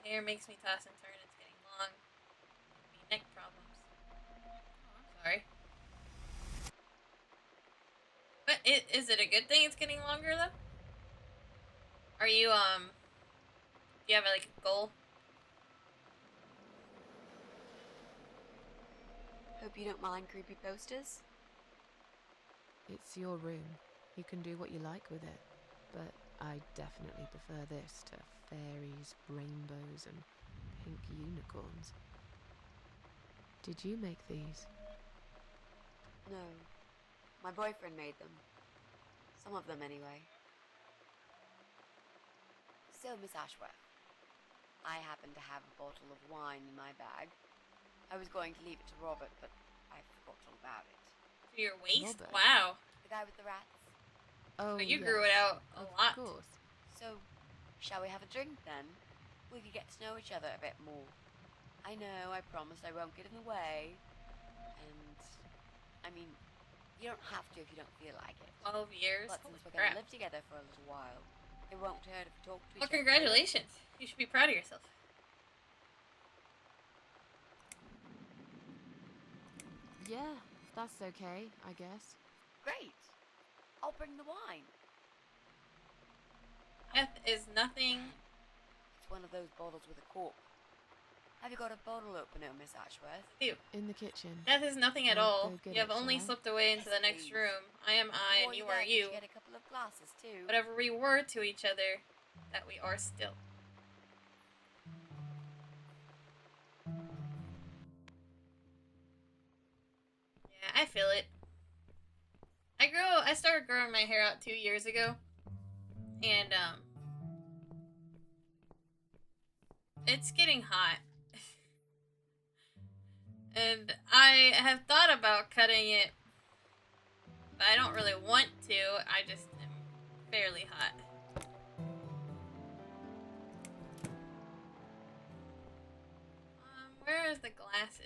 Hair makes me toss and turn. It's getting long. Give me neck problems. Oh, I'm sorry. But is it a good thing it's getting longer though? Are you do you have like a goal? Hope you don't mind creepy posters. It's your room. You can do what you like with it. But I definitely prefer this to fairies, rainbows, and pink unicorns. Did you make these? No. My boyfriend made them. Some of them, anyway. So, Miss Ashworth, I happen to have a bottle of wine in my bag. I was going to leave it to Robert, but I forgot all about it. To your waist? Robert? Wow. The guy with the rats? Oh, So you yes. grew it out a Of lot. course. So, shall we have a drink then? We could get to know each other a bit more. I know, I promised I won't get in the way. And, I mean, you don't have to if you don't feel like it. 12 years? But Holy since we're crap. going to live together for a little while, it won't hurt if we talk to each Well, other. congratulations. You should be proud of yourself. Yeah, that's okay, I guess. Great. I'll bring the wine. Death is nothing. It's one of those bottles with a cork. Have you got a bottle opener, Miss Ashworth? Ew. In the kitchen. Death is nothing at I'll all. go get You have it, only shall I? slipped away into Yes, the next please. room. I am I and Before you there, are could you. Get a couple of glasses too. Whatever we were to each other, that we are still. Yeah, I feel it. I started growing my hair out 2 years ago. And it's getting hot. And I have thought about cutting it, but I don't really want to. I just am fairly hot. Where is the glasses?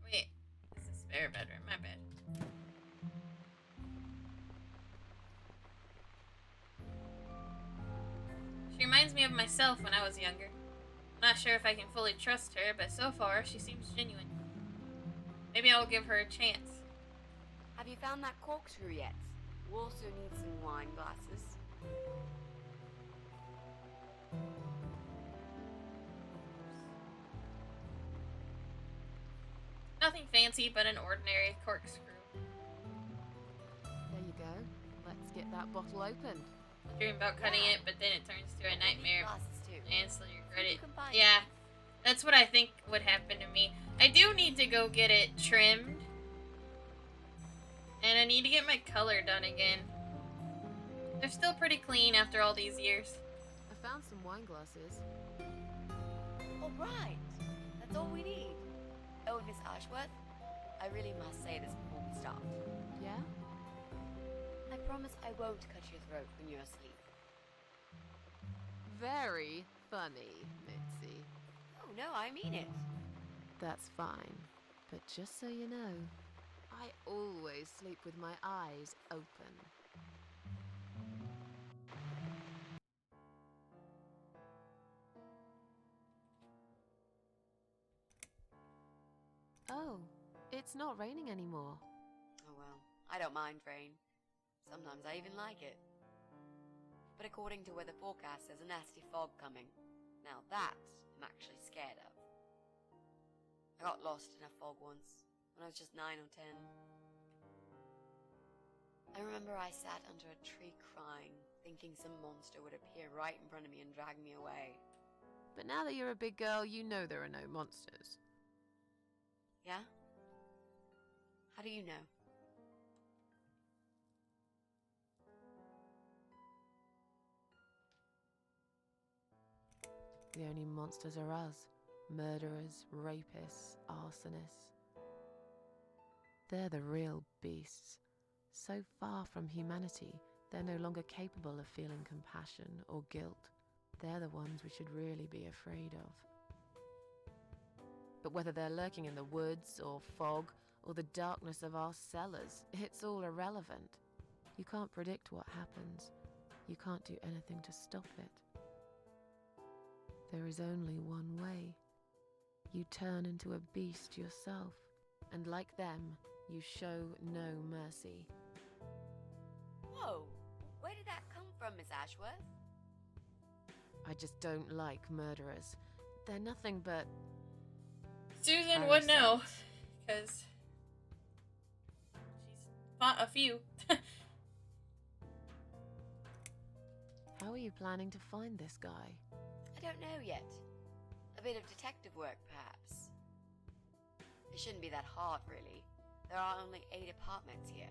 Wait, this is a spare bedroom. My bad. She reminds me of myself when I was younger. I'm not sure if I can fully trust her, but so far she seems genuine. Maybe I'll give her a chance. Have you found that corkscrew yet? We also need some wine glasses. Nothing fancy, but an ordinary corkscrew. There you go. Let's get that bottle open. I dream about cutting it, but then it turns to a nightmare. Glasses too. I instantly regret it. You can buy Yeah, that's what I think would happen to me. I do need to go get it trimmed. And I need to get my color done again. They're still pretty clean after all these years. I found some wine glasses. All right. That's all we need. Oh, and Miss Ashworth, I really must say this before we start. Yeah? I promise I won't cut your throat when you're asleep. Very funny, Mitzi. Oh, no, I mean it. That's fine. But just so you know, I always sleep with my eyes open. Oh, it's not raining anymore. Oh, well, I don't mind rain. Sometimes I even like it. But according to weather forecast, there's a nasty fog coming. Now that I'm actually scared of. I got lost in a fog once, when I was just 9 or 10. I remember I sat under a tree crying, thinking some monster would appear right in front of me and drag me away. But now that you're a big girl, you know there are no monsters. Yeah? How do you know? The only monsters are us. Murderers, rapists, arsonists. They're the real beasts. So far from humanity, they're no longer capable of feeling compassion or guilt. They're the ones we should really be afraid of. But whether they're lurking in the woods, or fog, or the darkness of our cellars, it's all irrelevant. You can't predict what happens. You can't do anything to stop it. There is only one way. You turn into a beast yourself, and like them, you show no mercy. Whoa! Where did that come from, Miss Ashworth? I just don't like murderers. They're nothing but... Susan would know, parasites. because she's fought a few. How are you planning to find this guy? I don't know yet. A bit of detective work, perhaps. It shouldn't be that hard, really. There are only 8 apartments here.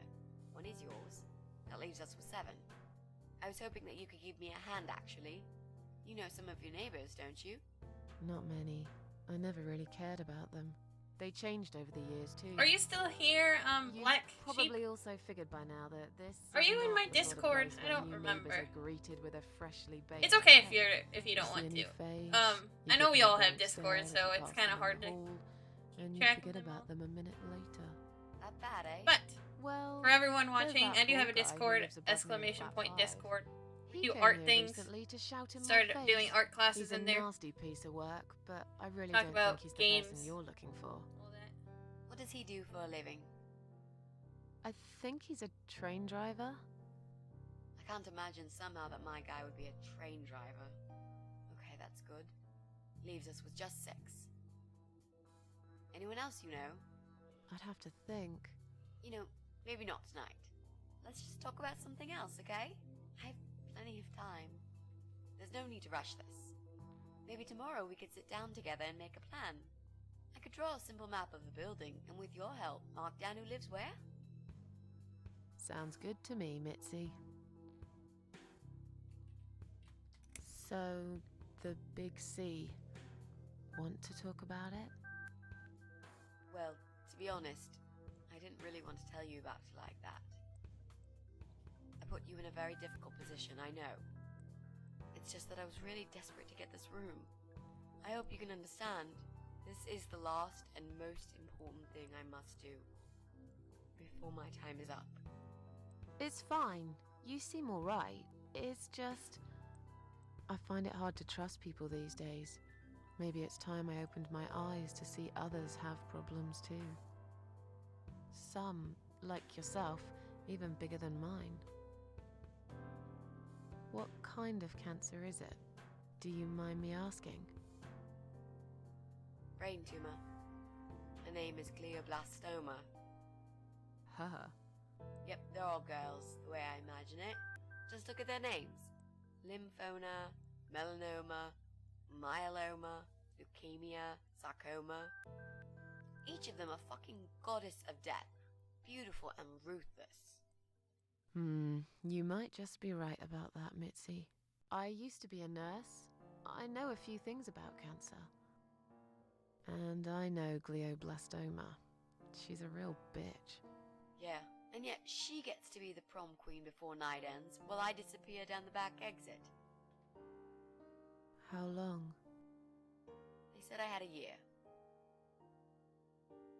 One is yours. That leaves us with 7. I was hoping that you could give me a hand, actually. You know some of your neighbors, don't you? Not many. I never really cared about them. They changed over the years, too. Are you still here, You've Black Sheep? probably also figured by now that this Are is you in not my the sort of Discord? place I where don't new remember. neighbors are greeted with a freshly baked It's okay cake. if you don't See want a to. new face, I you know give we them a all have blank Discord, stare so as you it's pass kind of them hard in the to hall, and you track forget them about all. them a minute later. That bad, eh? But Well, for everyone there's watching, that I do have bald a guy who Discord, lives above me in exclamation flat point 5. Discord. We He do came art here things. recently to shout in Started my doing face. art classes He's a in there. nasty piece of work, but I really Talk don't about think he's games. the person you're looking for. All that. What does he do for a living? I think he's a train driver. I can't imagine somehow that my guy would be a train driver. Okay, that's good. Leaves us with just 6. Anyone else you know? I'd have to think. You know, maybe not tonight. Let's just talk about something else, okay? I have plenty of time. There's no need to rush this. Maybe tomorrow we could sit down together and make a plan. I could draw a simple map of the building, and with your help, mark down who lives where. Sounds good to me, Mitzi. So, the Big C. Want to talk about it? Well, to be honest, I didn't really want to tell you about it like that. I put you in a very difficult position, I know. It's just that I was really desperate to get this room. I hope you can understand. This is the last and most important thing I must do before my time is up. It's fine. You seem alright. It's just... I find it hard to trust people these days. Maybe it's time I opened my eyes to see others have problems too. Some, like yourself, even bigger than mine. What kind of cancer is it? Do you mind me asking? Brain tumor. Her name is glioblastoma. Her? Yep, they're all girls, the way I imagine it. Just look at their names. Lymphoma, melanoma, myeloma, leukemia, sarcoma. Each of them a fucking goddess of death. Beautiful and ruthless. You might just be right about that, Mitzi. I used to be a nurse. I know a few things about cancer. And I know glioblastoma. She's a real bitch. Yeah, and yet she gets to be the prom queen before night ends, while I disappear down the back exit. How long? They said I had a year.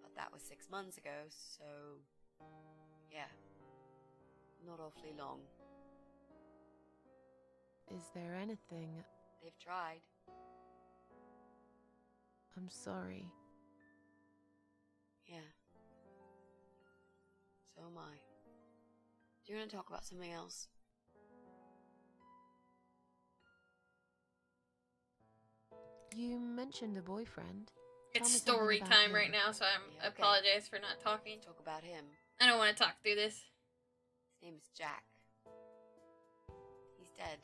But that was 6 months ago, so... yeah. Not awfully long. Is there anything... They've tried. I'm sorry. Yeah. So am I. Do you want to talk about something else? You mentioned a boyfriend. Tell It's me something story about time him. right now, so I Yeah, okay. apologize for not talking. Talk about him. I don't want to talk through this. His name is Jack. He's dead.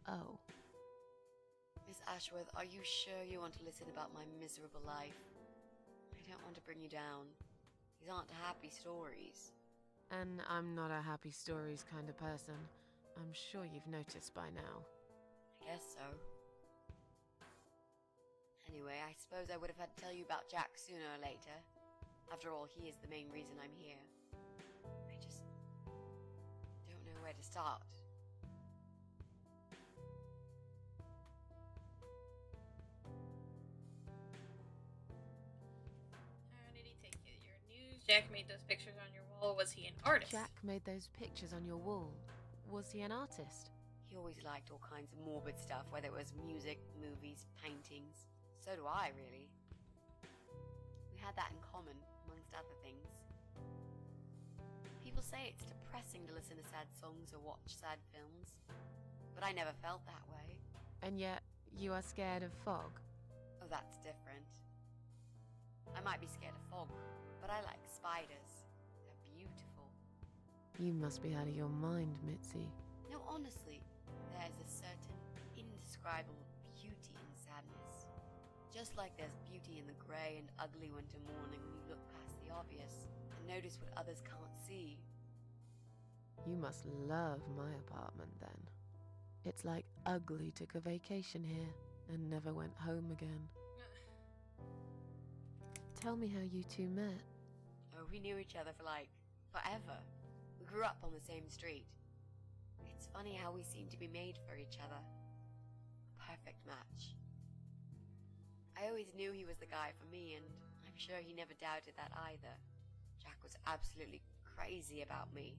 Oh. Miss Ashworth, are you sure you want to listen about my miserable life? I don't want to bring you down. These aren't happy stories. And I'm not a happy stories kind of person. I'm sure you've noticed by now. I guess so. Anyway, I suppose I would have had to tell you about Jack sooner or later. After all, he is the main reason I'm here. I just don't know where to start. Jack made those pictures on your wall? Was he an artist? Jack made those pictures on your wall. Was he an artist? He always liked all kinds of morbid stuff, whether it was music, movies, paintings. So do I, really. We had that in common, amongst other things. People say it's depressing to listen to sad songs or watch sad films, but I never felt that way. And yet, you are scared of fog? Oh, that's different. I might be scared of fog, but I like spiders. They're beautiful. You must be out of your mind, Mitzi. No, honestly, there's a certain indescribable beauty in sadness. Just like there's beauty in the grey and ugly winter morning when you look past the obvious and notice what others can't see. You must love my apartment then. It's like Ugly took a vacation here and never went home again. Tell me how you two met. Oh, we knew each other for forever. We grew up on the same street. It's funny how we seem to be made for each other. A perfect match. I always knew he was the guy for me, and I'm sure he never doubted that either. Jack was absolutely crazy about me.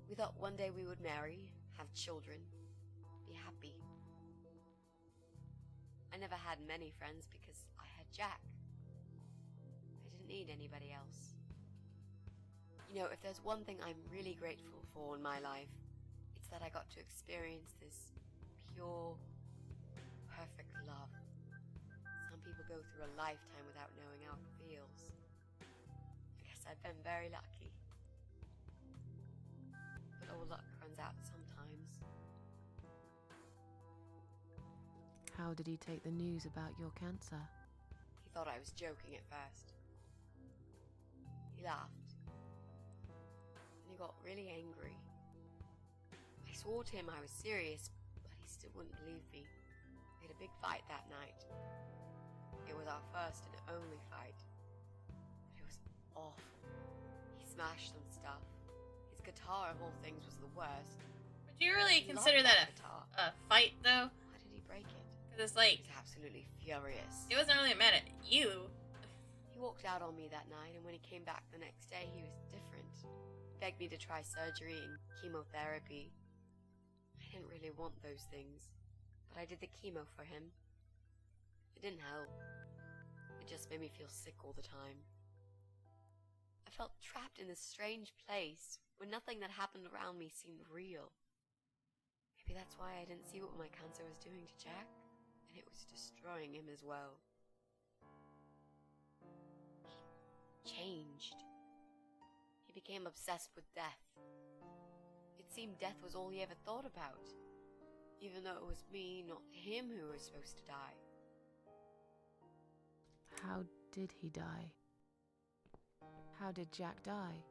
We thought one day we would marry, have children, be happy. I never had many friends because I had Jack. I didn't need anybody else. You know, if there's one thing I'm really grateful for in my life, it's that I got to experience this pure, perfect love. Some people go through a lifetime without knowing how it feels. I guess I've been very lucky. But all luck runs out sometimes. How did he take the news about your cancer? He thought I was joking at first. He laughed. And he got really angry. I swore to him I was serious, but he still wouldn't believe me. We had a big fight that night. It was our first and only fight. But it was awful. He smashed some stuff. His guitar, of all things, was the worst. Would you really He consider loved that guitar. a fight, though? Why did he break it? Because it's He like, was absolutely furious. he wasn't really mad at you. He walked out on me that night, and when he came back the next day, he was different. He begged me to try surgery and chemotherapy. I didn't really want those things, but I did the chemo for him. It didn't help. It just made me feel sick all the time. I felt trapped in this strange place where nothing that happened around me seemed real. Maybe that's why I didn't see what my cancer was doing to Jack, and it was destroying him as well. He changed. He became obsessed with death. It seemed death was all he ever thought about, even though it was me, not him, who was supposed to die. How did he die? How did Jack die?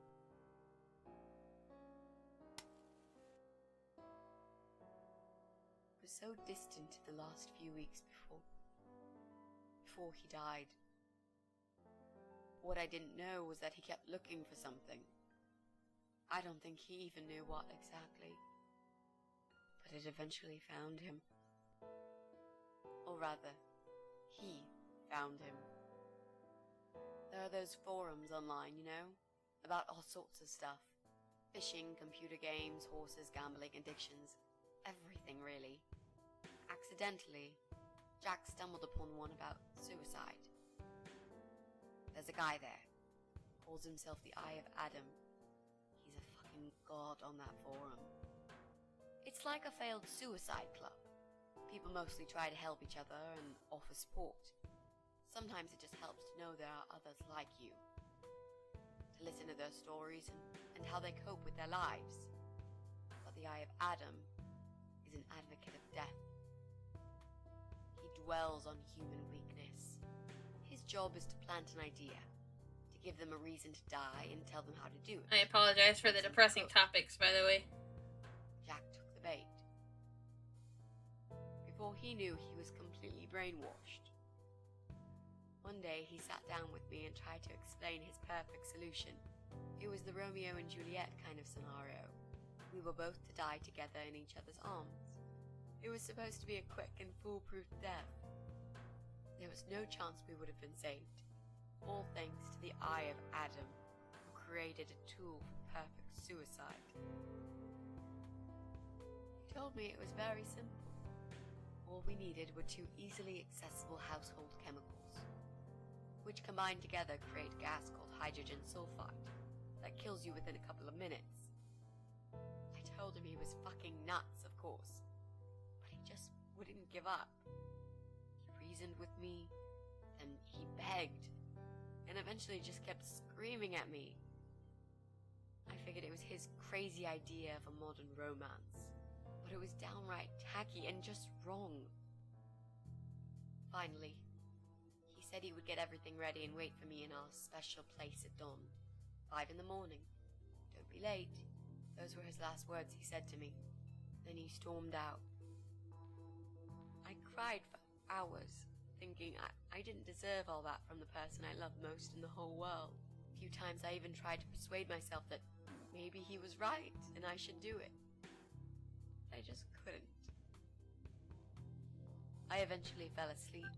It was so distant in the last few weeks before he died. What I didn't know was that he kept looking for something. I don't think he even knew what exactly. But it eventually found him. Or rather, he found him. There are those forums online, you know, about all sorts of stuff. Fishing, computer games, horses, gambling, addictions, everything really. Accidentally, Jack stumbled upon one about suicide. There's a guy there, calls himself the Eye of Adam. He's a fucking god on that forum. It's like a failed suicide club. People mostly try to help each other and offer support. Sometimes it just helps to know there are others like you. To listen to their stories and how they cope with their lives. But the Eye of Adam is an advocate of death. He dwells on human weakness. His job is to plant an idea, to give them a reason to die and tell them how to do it. I apologize for the depressing topics, by the way. Jack took the bait. Before he knew, he was completely brainwashed. One day he sat down with me and tried to explain his perfect solution. It was the Romeo and Juliet kind of scenario. We were both to die together in each other's arms. It was supposed to be a quick and foolproof death. There was no chance we would have been saved. all thanks to the eye of Adam, who created a tool for perfect suicide. He told me it was very simple. All we needed were 2 easily accessible household chemicals, which combined together create a gas called hydrogen sulfide that kills you within a couple of minutes. I told him he was fucking nuts, of course, but he just wouldn't give up. He reasoned with me, and he begged, and eventually just kept screaming at me. I figured it was his crazy idea of a modern romance, but it was downright tacky and just wrong. Finally, he said he would get everything ready and wait for me in our special place at dawn, 5 in the morning. Don't be late. Those were his last words he said to me. Then he stormed out. I cried for hours, thinking I didn't deserve all that from the person I loved most in the whole world. A few times I even tried to persuade myself that maybe he was right and I should do it. I just couldn't. I eventually fell asleep.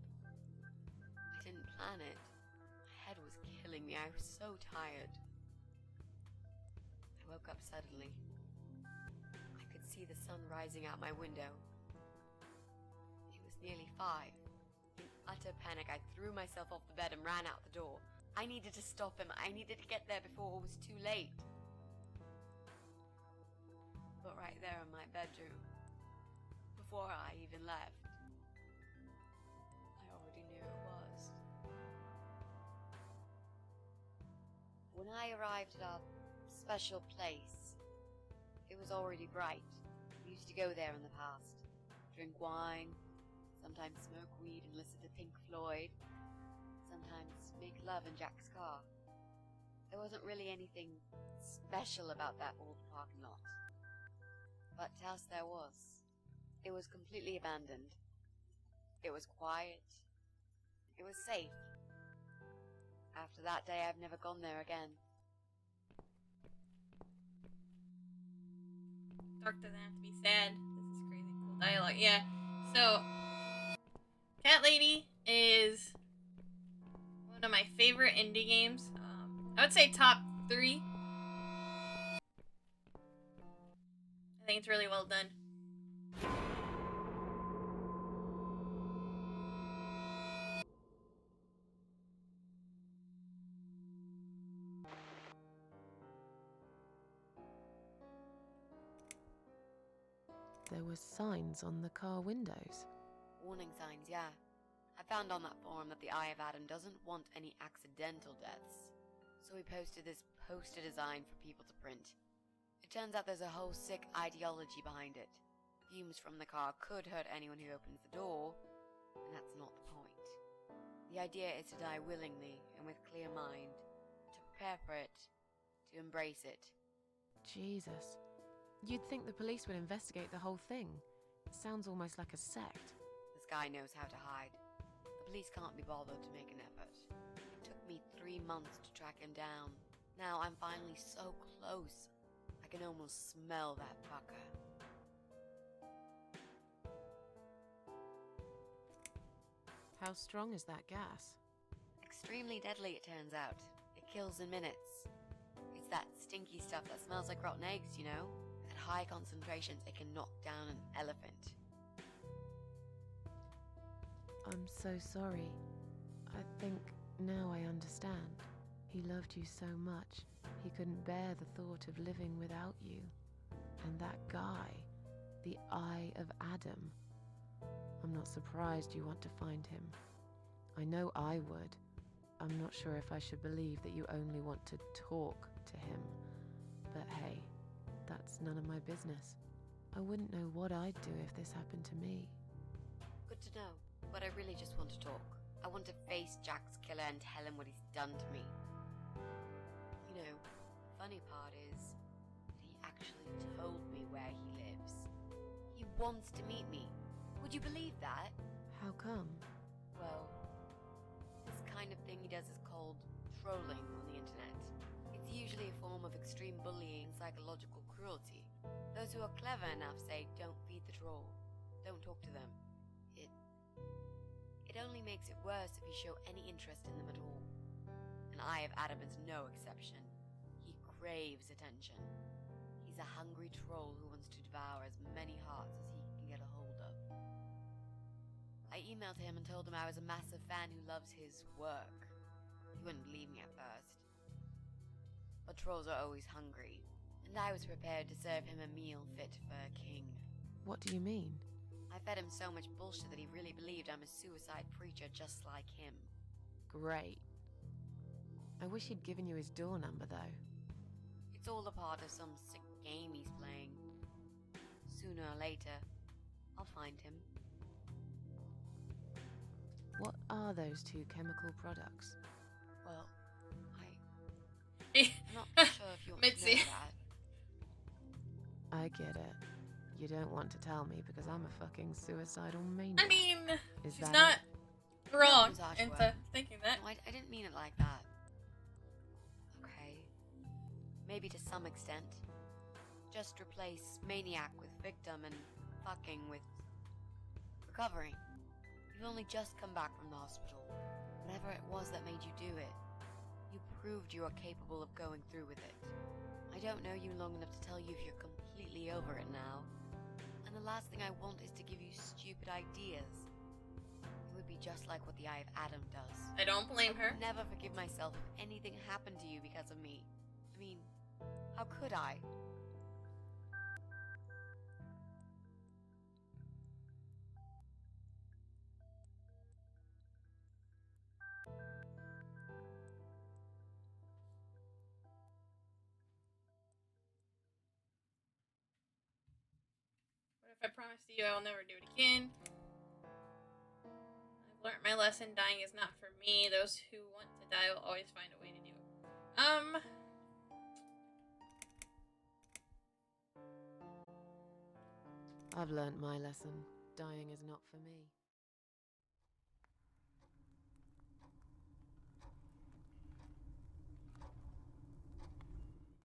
I didn't plan it. My head was killing me. I was so tired. I woke up suddenly. I could see the sun rising out my window. It was nearly 5. In utter panic, I threw myself off the bed and ran out the door. I needed to stop him. I needed to get there before it was too late. But right there in my bedroom, before I even left, I already knew it was. When I arrived at our special place, it was already bright. We used to go there in the past, drink wine, sometimes smoke weed and listen to Pink Floyd, sometimes make love in Jack's car. There wasn't really anything special about that old parking lot. But else there was. It was completely abandoned. It was quiet. It was safe. After that day, I've never gone there again. Dark doesn't have to be sad. This is crazy cool dialogue. Yeah. So, Cat Lady is one of my favorite indie games. I would say top 3. I think it's really well done. There were signs on the car windows. Warning signs, yeah. I found on that forum that the Eye of Adam doesn't want any accidental deaths, so he posted this poster design for people to print. It turns out there's a whole sick ideology behind it. Fumes from the car could hurt anyone who opens the door, and that's not the point. The idea is to die willingly and with clear mind, to prepare for it, to embrace it. Jesus. You'd think the police would investigate the whole thing. It sounds almost like a sect. This guy knows how to hide. The police can't be bothered to make an effort. It took me 3 months to track him down. Now I'm finally so close. I can almost smell that fucker. How strong is that gas? Extremely deadly, it turns out. It kills in minutes. It's that stinky stuff that smells like rotten eggs, you know? At high concentrations, it can knock down an elephant. I'm so sorry. I think now I understand. He loved you so much, he couldn't bear the thought of living without you. And that guy, the Eye of Adam. I'm not surprised you want to find him. I know I would. I'm not sure if I should believe that you only want to talk to him. But hey, that's none of my business. I wouldn't know what I'd do if this happened to me. Good to know, but I really just want to talk. I want to face Jack's killer and tell him what he's done to me. You know, the funny part is that he actually told me where he lives. He wants to meet me. Would you believe that? How come? Well, this kind of thing he does is called trolling on the internet. It's usually a form of extreme bullying and psychological cruelty. Those who are clever enough say, don't feed the troll. Don't talk to them. It only makes it worse if you show any interest in them at all. and Eye of Adam is no exception. He craves attention. He's a hungry troll who wants to devour as many hearts as he can get a hold of. I emailed him and told him I was a massive fan who loves his work. He wouldn't believe me at first. But trolls are always hungry, and I was prepared to serve him a meal fit for a king. What do you mean? I fed him so much bullshit that he really believed I'm a suicide preacher just like him. Great. I wish he'd given you his door number, though. It's all a part of some sick game he's playing. Sooner or later, I'll find him. What are those two chemical products? Well, I'm not sure if you want to know Mitzi. that. I get it. You don't want to tell me because I'm a fucking suicidal maniac. I mean, Is she's that not wrong It was into Joshua. thinking that. No, I didn't mean it like that. Okay. Maybe to some extent. Just replace maniac with victim and fucking with recovering. You've only just come back from the hospital. Whatever it was that made you do it, you proved you are capable of going through with it. I don't know you long enough to tell you if you're completely over it now. And the last thing I want is to give you stupid ideas. It would be just like what the Eye of Adam does. I don't blame her. I'd never forgive myself if anything happened to you because of me. I mean, how could I? What if I promise you I'll never do it again? I've learned my lesson. Dying is not for me. Those who want to die will always find a way to do it. I've learnt my lesson. Dying is not for me.